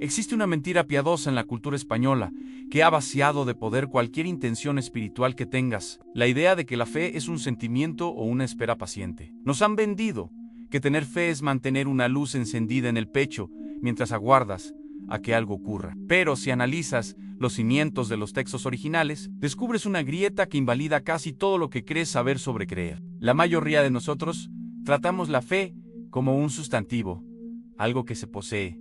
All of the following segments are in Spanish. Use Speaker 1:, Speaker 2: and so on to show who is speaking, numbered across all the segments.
Speaker 1: Existe una mentira piadosa en la cultura española que ha vaciado de poder cualquier intención espiritual que tengas. La idea de que la fe es un sentimiento o una espera paciente. Nos han vendido que tener fe es mantener una luz encendida en el pecho mientras aguardas a que algo ocurra. Pero si analizas los cimientos de los textos originales, descubres una grieta que invalida casi todo lo que crees saber sobre creer. La mayoría de nosotros tratamos la fe como un sustantivo, algo que se posee,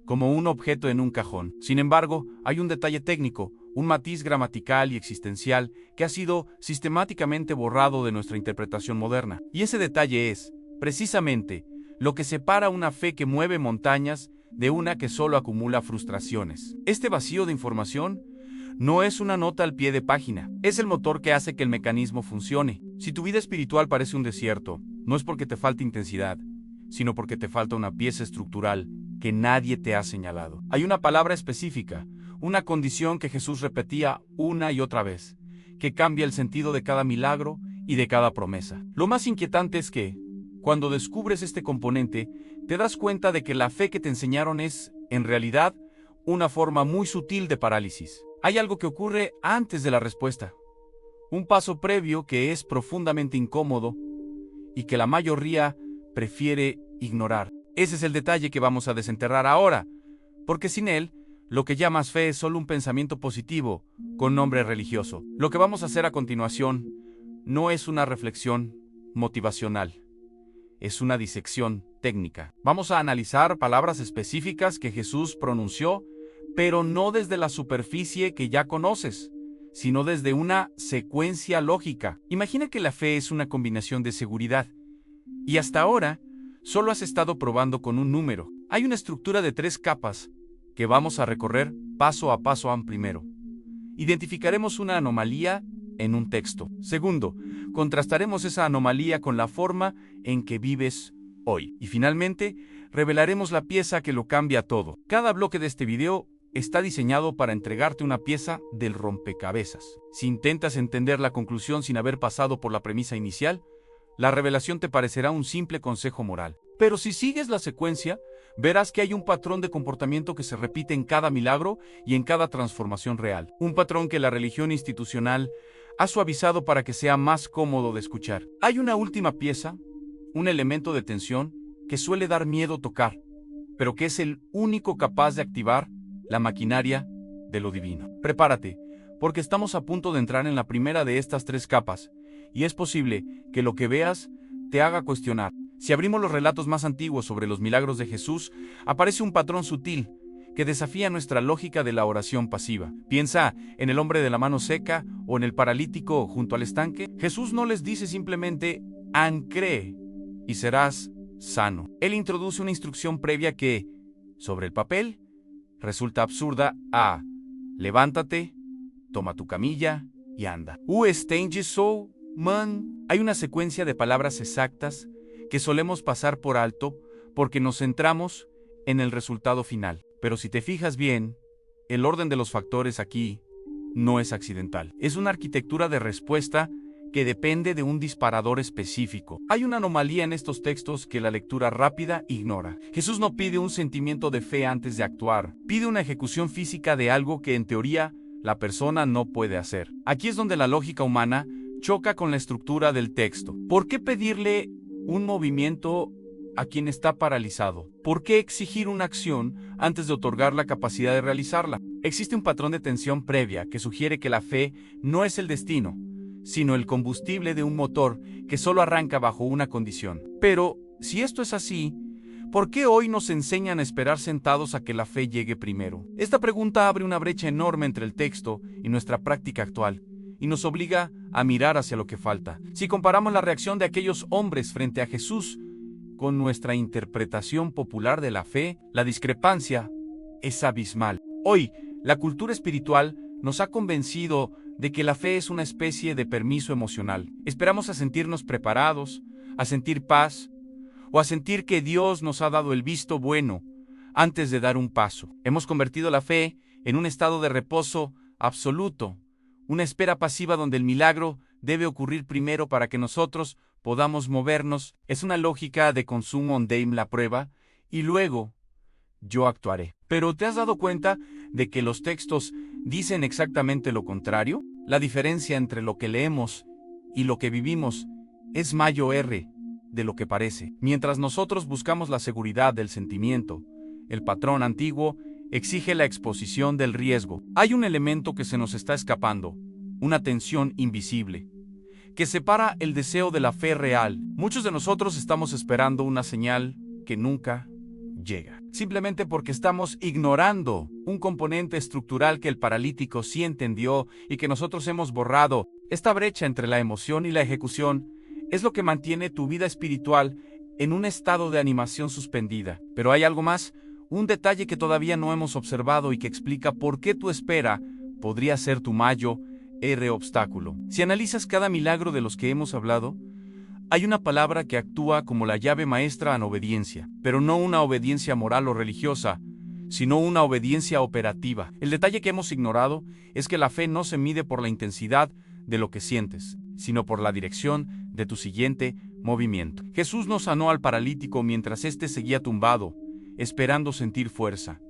Speaker 1: como un objeto en un cajón. Sin embargo, hay un detalle técnico, un matiz gramatical y existencial que ha sido sistemáticamente borrado de nuestra interpretación moderna. Y ese detalle es, precisamente, lo que separa una fe que mueve montañas de una que solo acumula frustraciones. Este vacío de información no es una nota al pie de página, es el motor que hace que el mecanismo funcione. Si tu vida espiritual parece un desierto, no es porque te falte intensidad, sino porque te falta una pieza estructural que nadie te ha señalado. Hay una palabra específica, una condición que Jesús repetía una y otra vez, que cambia el sentido de cada milagro y de cada promesa. Lo más inquietante es que, cuando descubres este componente, te das cuenta de que la fe que te enseñaron es, en realidad, una forma muy sutil de parálisis. Hay algo que ocurre antes de la respuesta, un paso previo que es profundamente incómodo y que la mayoría prefiere ignorar. Ese es el detalle que vamos a desenterrar ahora, porque sin él, lo que llamas fe es solo un pensamiento positivo con nombre religioso. Lo que vamos a hacer a continuación no es una reflexión motivacional, es una disección técnica. Vamos a analizar palabras específicas que Jesús pronunció, pero no desde la superficie que ya conoces, sino desde una secuencia lógica. Imagina que la fe es una combinación de seguridad, y hasta ahora solo has estado probando con un número. Hay una estructura de 3 capas que vamos a recorrer paso a paso. Primero, identificaremos una anomalía en un texto. Segundo, contrastaremos esa anomalía con la forma en que vives hoy. Y finalmente, revelaremos la pieza que lo cambia todo. Cada bloque de este video está diseñado para entregarte una pieza del rompecabezas. Si intentas entender la conclusión sin haber pasado por la premisa inicial, la revelación te parecerá un simple consejo moral. Pero si sigues la secuencia, verás que hay un patrón de comportamiento que se repite en cada milagro y en cada transformación real. Un patrón que la religión institucional ha suavizado para que sea más cómodo de escuchar. Hay una última pieza, un elemento de tensión que suele dar miedo tocar, pero que es el único capaz de activar la maquinaria de lo divino. Prepárate, porque estamos a punto de entrar en la primera de estas 3 capas, y es posible que lo que veas te haga cuestionar. Si abrimos los relatos más antiguos sobre los milagros de Jesús, aparece un patrón sutil que desafía nuestra lógica de la oración pasiva. Piensa en el hombre de la mano seca o en el paralítico junto al estanque. Jesús no les dice simplemente, cree y serás sano. Él introduce una instrucción previa que, sobre el papel, resulta absurda. Levántate, toma tu camilla y anda. Man. Hay una secuencia de palabras exactas que solemos pasar por alto porque nos centramos en el resultado final. Pero si te fijas bien, el orden de los factores aquí no es accidental. Es una arquitectura de respuesta que depende de un disparador específico. Hay una anomalía en estos textos que la lectura rápida ignora. Jesús no pide un sentimiento de fe antes de actuar. Pide una ejecución física de algo que en teoría la persona no puede hacer. Aquí es donde la lógica humana choca con la estructura del texto. ¿Por qué pedirle un movimiento a quien está paralizado? ¿Por qué exigir una acción antes de otorgar la capacidad de realizarla? Existe un patrón de tensión previa que sugiere que la fe no es el destino, sino el combustible de un motor que solo arranca bajo una condición. Pero, si esto es así, ¿por qué hoy nos enseñan a esperar sentados a que la fe llegue primero? Esta pregunta abre una brecha enorme entre el texto y nuestra práctica actual, y nos obliga a mirar hacia lo que falta. Si comparamos la reacción de aquellos hombres frente a Jesús con nuestra interpretación popular de la fe, la discrepancia es abismal. Hoy, la cultura espiritual nos ha convencido de que la fe es una especie de permiso emocional. Esperamos a sentirnos preparados, a sentir paz, o a sentir que Dios nos ha dado el visto bueno antes de dar un paso. Hemos convertido la fe en un estado de reposo absoluto, una espera pasiva donde el milagro debe ocurrir primero para que nosotros podamos movernos. Es una lógica de consumo on dame la prueba, y luego yo actuaré. Pero ¿te has dado cuenta de que los textos dicen exactamente lo contrario? La diferencia entre lo que leemos y lo que vivimos es mayor de lo que parece. Mientras nosotros buscamos la seguridad del sentimiento, el patrón antiguo exige la exposición del riesgo. Hay un elemento que se nos está escapando, una tensión invisible, que separa el deseo de la fe real. Muchos de nosotros estamos esperando una señal que nunca llega, simplemente porque estamos ignorando un componente estructural que el paralítico sí entendió y que nosotros hemos borrado. Esta brecha entre la emoción y la ejecución es lo que mantiene tu vida espiritual en un estado de animación suspendida. Pero hay algo más, un detalle que todavía no hemos observado y que explica por qué tu espera podría ser tu mayor obstáculo. Si analizas cada milagro de los que hemos hablado, hay una palabra que actúa como la llave maestra en obediencia, pero no una obediencia moral o religiosa, sino una obediencia operativa. El detalle que hemos ignorado es que la fe no se mide por la intensidad de lo que sientes, sino por la dirección de tu siguiente movimiento. Jesús no sanó al paralítico mientras éste seguía tumbado, esperando sentir fuerza.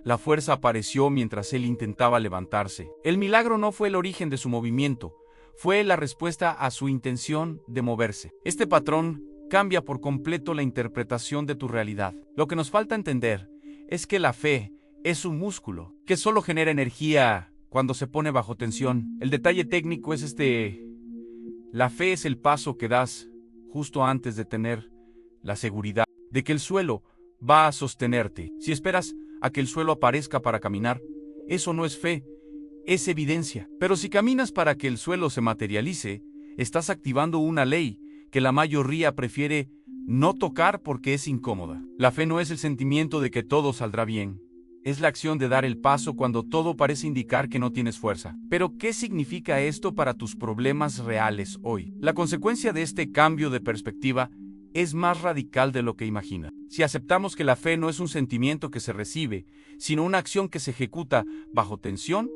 Speaker 1: La fuerza apareció mientras él intentaba levantarse. El milagro no fue el origen de su movimiento, fue la respuesta a su intención de moverse. Este patrón cambia por completo la interpretación de tu realidad. Lo que nos falta entender es que la fe es un músculo que solo genera energía cuando se pone bajo tensión. El detalle técnico es la fe es el paso que das justo antes de tener la seguridad de que el suelo va a sostenerte. Si esperas a que el suelo aparezca para caminar, eso no es fe, es evidencia. Pero si caminas para que el suelo se materialice, estás activando una ley que la mayoría prefiere no tocar porque es incómoda. La fe no es el sentimiento de que todo saldrá bien. Es la acción de dar el paso cuando todo parece indicar que no tienes fuerza. Pero, ¿qué significa esto para tus problemas reales hoy? La consecuencia de este cambio de perspectiva es más radical de lo que imagina. Si aceptamos que la fe no es un sentimiento que se recibe, sino una acción que se ejecuta bajo tensión,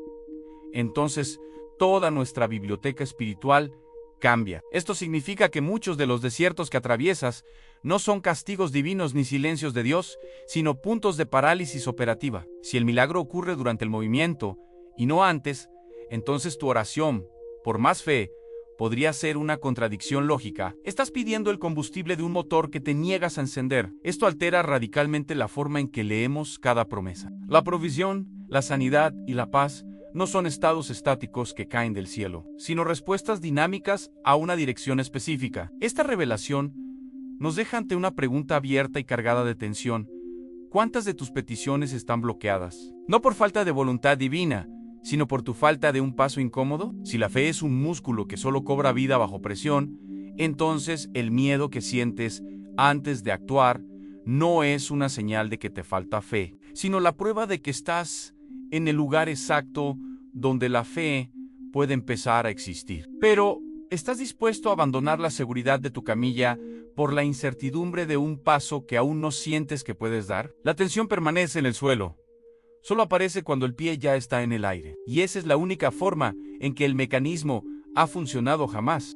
Speaker 1: entonces toda nuestra biblioteca espiritual cambia. Esto significa que muchos de los desiertos que atraviesas no son castigos divinos ni silencios de Dios, sino puntos de parálisis operativa. Si el milagro ocurre durante el movimiento y no antes, entonces tu oración, por más fe, podría ser una contradicción lógica. Estás pidiendo el combustible de un motor que te niegas a encender. Esto altera radicalmente la forma en que leemos cada promesa. La provisión, la sanidad y la paz no son estados estáticos que caen del cielo, sino respuestas dinámicas a una dirección específica. Esta revelación nos deja ante una pregunta abierta y cargada de tensión. ¿Cuántas de tus peticiones están bloqueadas? No por falta de voluntad divina, sino por tu falta de un paso incómodo. Si la fe es un músculo que solo cobra vida bajo presión, entonces el miedo que sientes antes de actuar no es una señal de que te falta fe, sino la prueba de que estás en el lugar exacto donde la fe puede empezar a existir. Pero, ¿estás dispuesto a abandonar la seguridad de tu camilla por la incertidumbre de un paso que aún no sientes que puedes dar? La tensión permanece en el suelo. Solo aparece cuando el pie ya está en el aire. Y esa es la única forma en que el mecanismo ha funcionado jamás.